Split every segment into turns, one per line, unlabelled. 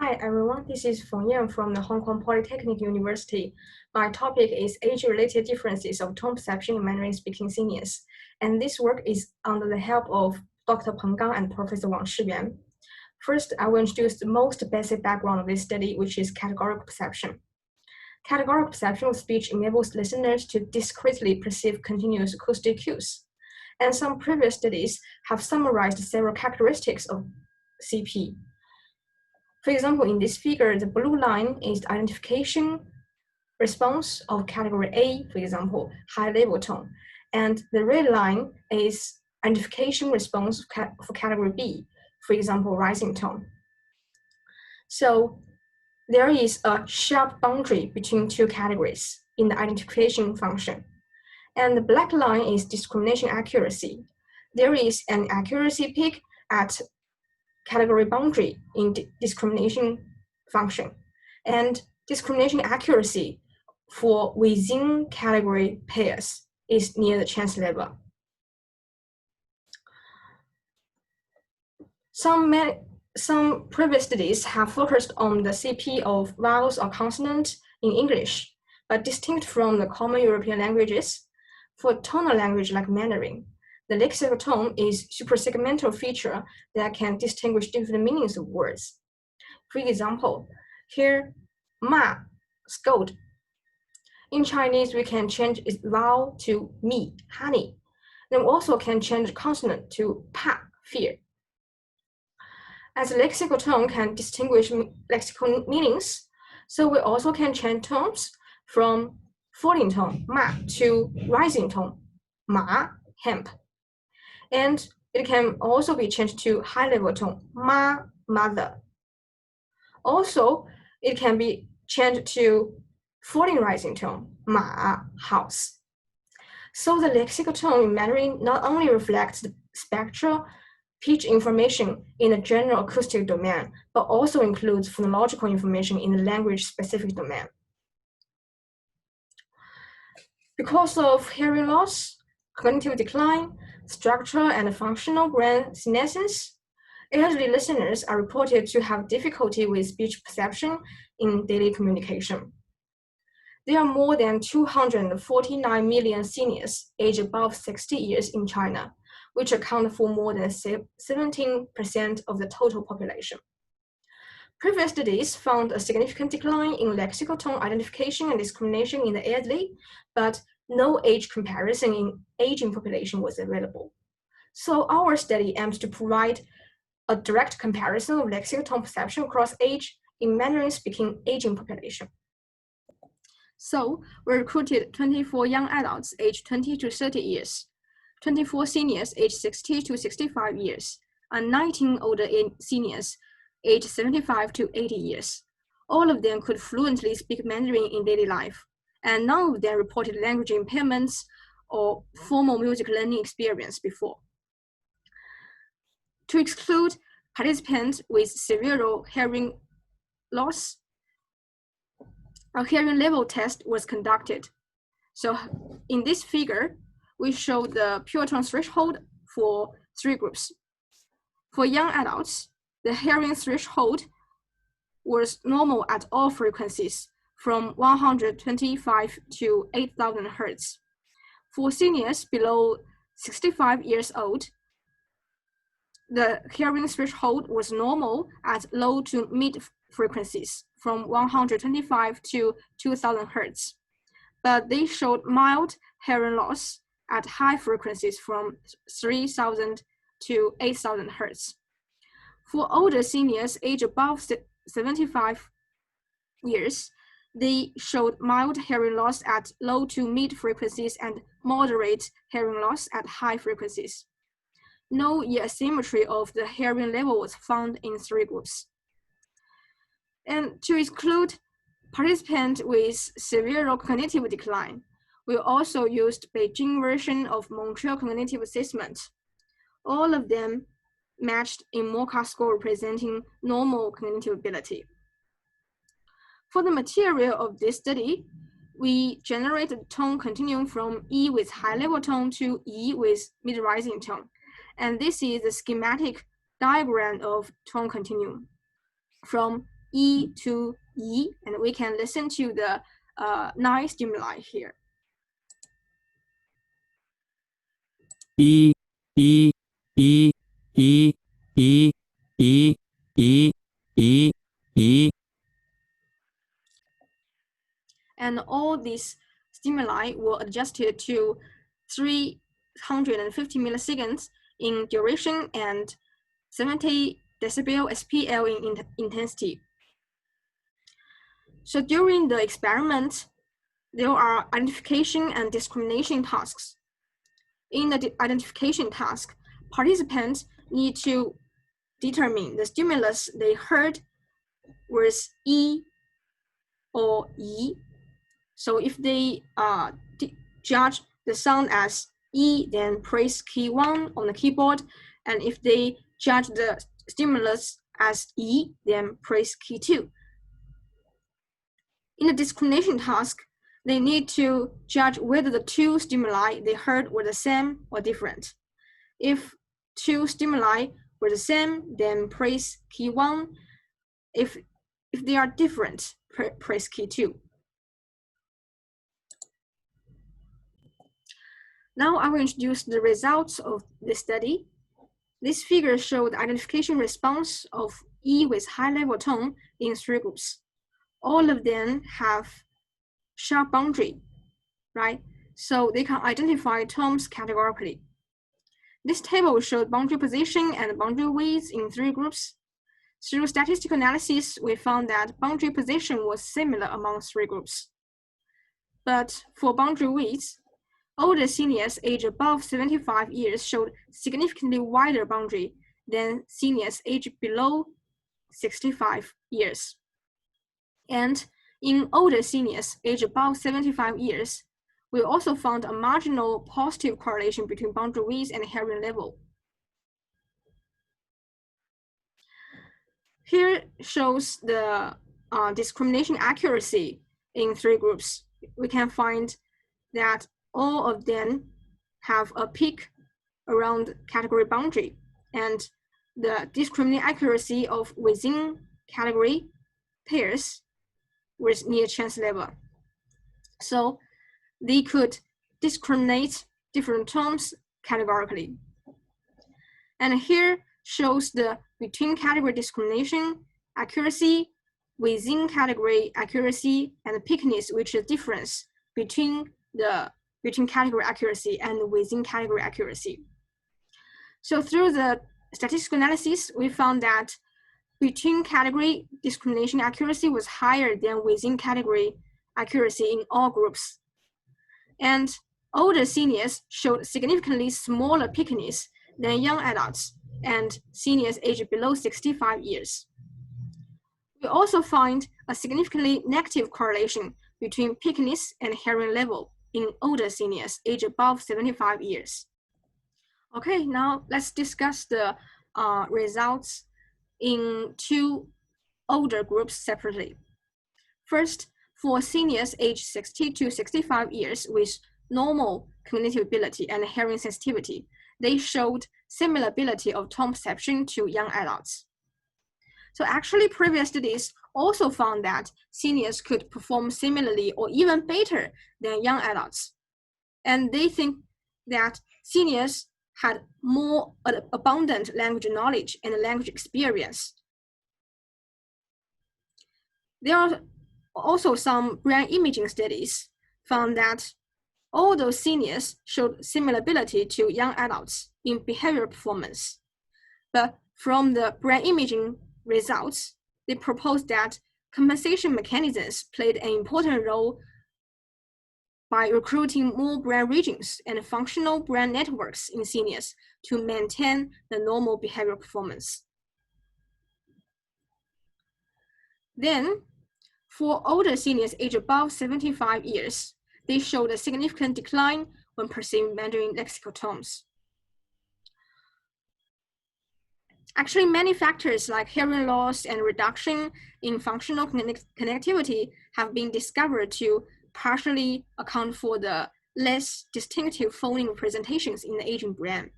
Hi everyone, this is Feng Yan from the Hong Kong Polytechnic University. My topic is age-related differences of tone perception in Mandarin-speaking seniors, and this work is under the help of Dr. Peng Gang and Professor Wang Shiyuan. First, I will introduce the most basic background of this study, which is categorical perception. Categorical perception of speech enables listeners to discretely perceive continuous acoustic cues, and some previous studies have summarized several characteristics of CP. For example, in this figure, the blue line is the identification response of category A, for example, high level tone, and the red line is identification response for category B, for example, rising tone. So there is a sharp boundary between two categories in the identification function. And the black line is discrimination accuracy. There is an accuracy peak at category boundary in discrimination function, and discrimination accuracy for within category pairs is near the chance level. Some previous studies have focused on the CP of vowels or consonants in English, but distinct from the common European languages. For tonal language like Mandarin, the lexical tone is suprasegmental feature that can distinguish different meanings of words. For example, here, ma, scold. In Chinese, we can change its vowel to mi, honey. Then we also can change consonant to pa, fear. As lexical tone can distinguish lexical meanings, so we also can change tones from falling tone, ma, to rising tone, ma, hemp. And it can also be changed to high level tone, ma, mother. Also, it can be changed to falling rising tone, ma, house. So the lexical tone in Mandarin not only reflects the spectral pitch information in the general acoustic domain, but also includes phonological information in the language-specific domain. Because of hearing loss, cognitive decline, structural and functional brain senescence, elderly listeners are reported to have difficulty with speech perception in daily communication. There are more than 249 million seniors aged above 60 years in China, which account for more than 17% of the total population. Previous studies found a significant decline in lexical tone identification and discrimination in the elderly, but no age comparison in aging population was available. So our study aims to provide a direct comparison of lexical tone perception across age in Mandarin-speaking aging population. So we recruited 24 young adults aged 20 to 30 years, 24 seniors aged 60 to 65 years, and 19 older seniors aged 75 to 80 years. All of them could fluently speak Mandarin in daily life, and none of them reported language impairments or formal music learning experience before. To exclude participants with severe hearing loss, a hearing level test was conducted. So in this figure, we show the pure tone threshold for 3 groups. For young adults, the hearing threshold was normal at all frequencies from 125 to 8,000 Hz. For seniors below 65 years old, the hearing threshold was normal at low to mid frequencies from 125 to 2,000 Hz, but they showed mild hearing loss at high frequencies from 3,000 to 8,000 Hz. For older seniors aged above 75 years, they showed mild hearing loss at low to mid frequencies and moderate hearing loss at high frequencies. No asymmetry of the hearing level was found in 3 groups. And to exclude participants with severe cognitive decline, we also used Beijing version of Montreal Cognitive Assessment. All of them matched in MOCA score representing normal cognitive ability. For the material of this study, we generated tone continuum from E with high level tone to E with mid-rising tone. And this is the schematic diagram of tone continuum. From E to E, and we can listen to the 9 stimuli here.
E, E, E, E, E, E, E, E, E.
And all these stimuli were adjusted to 350 milliseconds in duration and 70 decibel SPL in intensity. So during the experiment, there are identification and discrimination tasks. In the identification task, participants need to determine the stimulus they heard was E or E. So if they judge the sound as E, then press key 1 on the keyboard. And if they judge the stimulus as E, then press key 2. In the discrimination task, they need to judge whether the 2 stimuli they heard were the same or different. If 2 stimuli were the same, then press key 1. If they are different, press key 2. Now I will introduce the results of this study. This figure shows the identification response of E with high-level tone in 3 groups. All of them have sharp boundary, right? So they can identify tones categorically. This table shows boundary position and boundary width in 3 groups. Through statistical analysis, we found that boundary position was similar among 3 groups. But for boundary width, older seniors aged above 75 years showed significantly wider boundary than seniors aged below 65 years. And in older seniors aged above 75 years, we also found a marginal positive correlation between boundary width and hearing level. Here shows the discrimination accuracy in 3 groups. We can find that all of them have a peak around category boundary, and the discriminating accuracy of within category pairs was near chance level. So they could discriminate different tones categorically. And here shows the between category discrimination accuracy, within category accuracy, and peakness, which is the difference between category accuracy and within category accuracy. So through the statistical analysis, we found that between category discrimination accuracy was higher than within category accuracy in all groups. And older seniors showed significantly smaller peakness than young adults and seniors aged below 65 years. We also find a significantly negative correlation between peakness and hearing level in older seniors aged above 75 years. Okay, now let's discuss the results in 2 older groups separately. First, for seniors aged 60 to 65 years with normal cognitive ability and hearing sensitivity, they showed similar ability of tone perception to young adults. So actually, previous studies also found that seniors could perform similarly or even better than young adults. And they think that seniors had more abundant language knowledge and language experience. There are also some brain imaging studies found that all those seniors showed similar ability to young adults in behavioral performance. But from the brain imaging results, they proposed that compensation mechanisms played an important role by recruiting more brain regions and functional brain networks in seniors to maintain the normal behavioral performance. Then, for older seniors aged above 75 years, they showed a significant decline when perceiving Mandarin lexical tones. Actually, many factors like hearing loss and reduction in functional connectivity have been discovered to partially account for the less distinctive phoneme representations in the aging brain,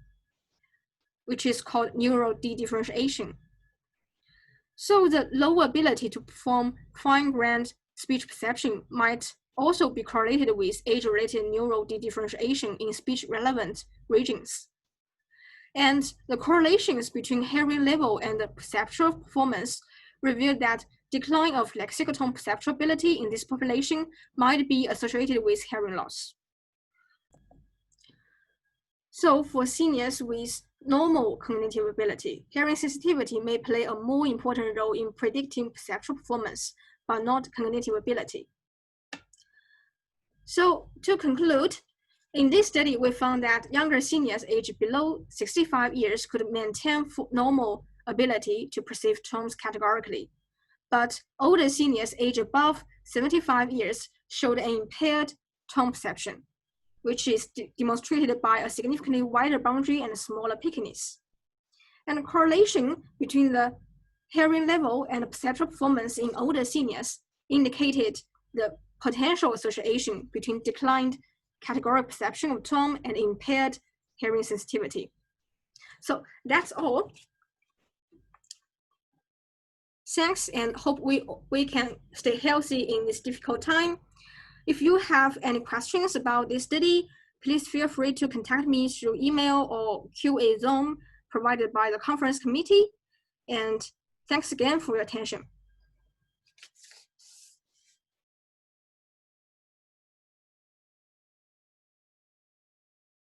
which is called neural dedifferentiation. So the lower ability to perform fine-grained speech perception might also be correlated with age-related neural dedifferentiation in speech-relevant regions. And the correlations between hearing level and the perceptual performance revealed that decline of lexical tone perceptual ability in this population might be associated with hearing loss. So for seniors with normal cognitive ability, hearing sensitivity may play a more important role in predicting perceptual performance, but not cognitive ability. So to conclude, in this study, we found that younger seniors aged below 65 years could maintain normal ability to perceive tones categorically, but older seniors aged above 75 years showed an impaired tone perception, which is demonstrated by a significantly wider boundary and smaller pickiness. And a correlation between the hearing level and perceptual performance in older seniors indicated the potential association between declined categorical perception of tone and impaired hearing sensitivity. So that's all. Thanks, and hope we can stay healthy in this difficult time. If you have any questions about this study, please feel free to contact me through email or QA Zoom provided by the conference committee. And thanks again for your attention.